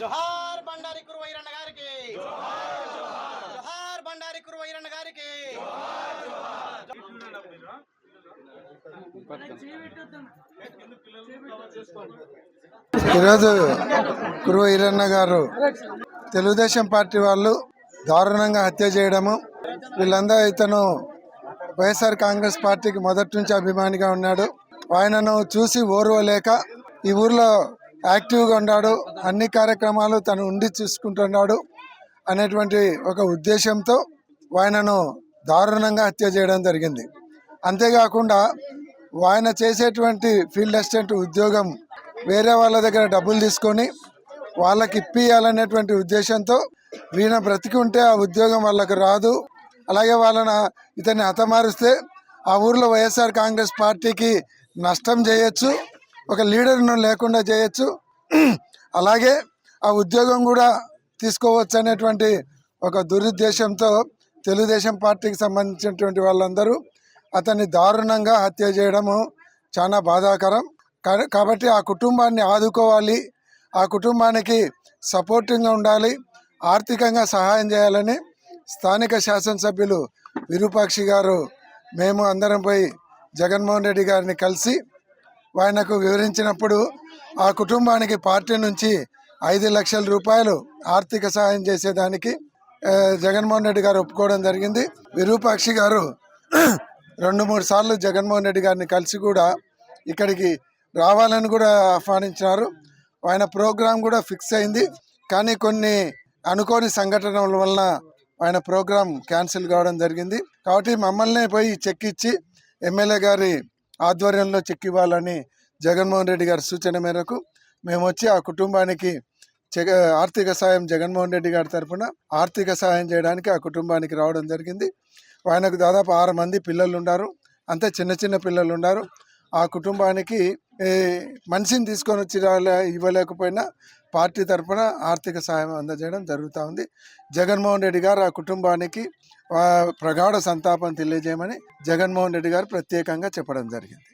జోహార్ బండారి కురువైరన్న గారికి, జోహార్ బండారి కురువైరన్న గారికి. ఈరోజు కురువ ఈరన్న గారు తెలుగుదేశం పార్టీ వాళ్ళు దారుణంగా హత్య చేయడము, వీళ్ళందరూ ఇతను వైఎస్ఆర్ కాంగ్రెస్ పార్టీకి మొదటి నుంచి అభిమానిగా ఉన్నాడు. ఆయనను చూసి ఓర్వలేక ఈ ఊర్లో యాక్టివ్గా ఉన్నాడు, అన్ని కార్యక్రమాలు తను ఉండి చూసుకుంటున్నాడు అనేటువంటి ఒక ఉద్దేశంతో ఆయనను దారుణంగా హత్య చేయడం జరిగింది. అంతేకాకుండా ఆయన చేసేటువంటి ఫీల్డ్ అసిస్టెంట్ ఉద్యోగం వేరే వాళ్ళ దగ్గర డబ్బులు తీసుకొని వాళ్ళకి ఇప్పియాలనేటువంటి ఉద్దేశంతో వీణ బ్రతికి ఉంటే ఆ ఉద్యోగం వాళ్ళకు రాదు, అలాగే ఇతన్ని హతమారిస్తే ఆ ఊర్లో వైఎస్ఆర్ కాంగ్రెస్ పార్టీకి నష్టం చేయొచ్చు, ఒక లీడర్ను లేకుండా చేయొచ్చు, అలాగే ఆ ఉద్యోగం కూడా తీసుకోవచ్చు అనేటువంటి ఒక దురుద్దేశంతో తెలుగుదేశం పార్టీకి సంబంధించినటువంటి వాళ్ళందరూ అతన్ని దారుణంగా హత్య చేయడము చాలా బాధాకరం. కాబట్టి ఆ కుటుంబాన్ని ఆదుకోవాలి, ఆ కుటుంబానికి సపోర్టింగ్గా ఉండాలి, ఆర్థికంగా సహాయం చేయాలని స్థానిక శాసనసభ్యులు విరూపాక్షి గారు మేము అందరం పోయి జగన్మోహన్ రెడ్డి గారిని కలిసి ఆయనకు వివరించినప్పుడు ఆ కుటుంబానికి పార్టీ నుంచి 5 లక్షల రూపాయలు ఆర్థిక సహాయం చేసేదానికి జగన్మోహన్ రెడ్డి గారు ఒప్పుకోవడం జరిగింది. విరూపాక్షి గారు 2-3 సార్లు జగన్మోహన్ రెడ్డి గారిని కలిసి కూడా ఇక్కడికి రావాలని కూడా ఆహ్వానించినారు. ఆయన ప్రోగ్రాం కూడా ఫిక్స్ అయింది, కానీ కొన్ని అనుకోని సంఘటనల వలన ఆయన ప్రోగ్రాం క్యాన్సిల్ కావడం జరిగింది. కాబట్టి మమ్మల్ని పోయి చెక్ ఇచ్చి ఎమ్మెల్యే గారి ఆధ్వర్యంలో చెక్ ఇవ్వాలని జగన్మోహన్ రెడ్డి గారి సూచన మేరకు మేము వచ్చి ఆ కుటుంబానికి ఆర్థిక సాయం జగన్మోహన్ రెడ్డి గారి తరఫున ఆర్థిక సాయం చేయడానికి ఆ కుటుంబానికి రావడం జరిగింది. ఆయనకు దాదాపు 6 మంది పిల్లలు ఉన్నారు, అంతే చిన్న చిన్న పిల్లలు ఉన్నారు. ఆ కుటుంబానికి మనిషిని తీసుకొని వచ్చి ఇవ్వలేకపోయినా పార్టీ తరఫున ఆర్థిక సాయం అందజేయడం జరుగుతూ ఉంది. జగన్మోహన్ రెడ్డి గారు ఆ కుటుంబానికి ప్రగాఢ సంతాపం తెలియజేయమని జగన్మోహన్ రెడ్డి గారు ప్రత్యేకంగా చెప్పడం జరిగింది.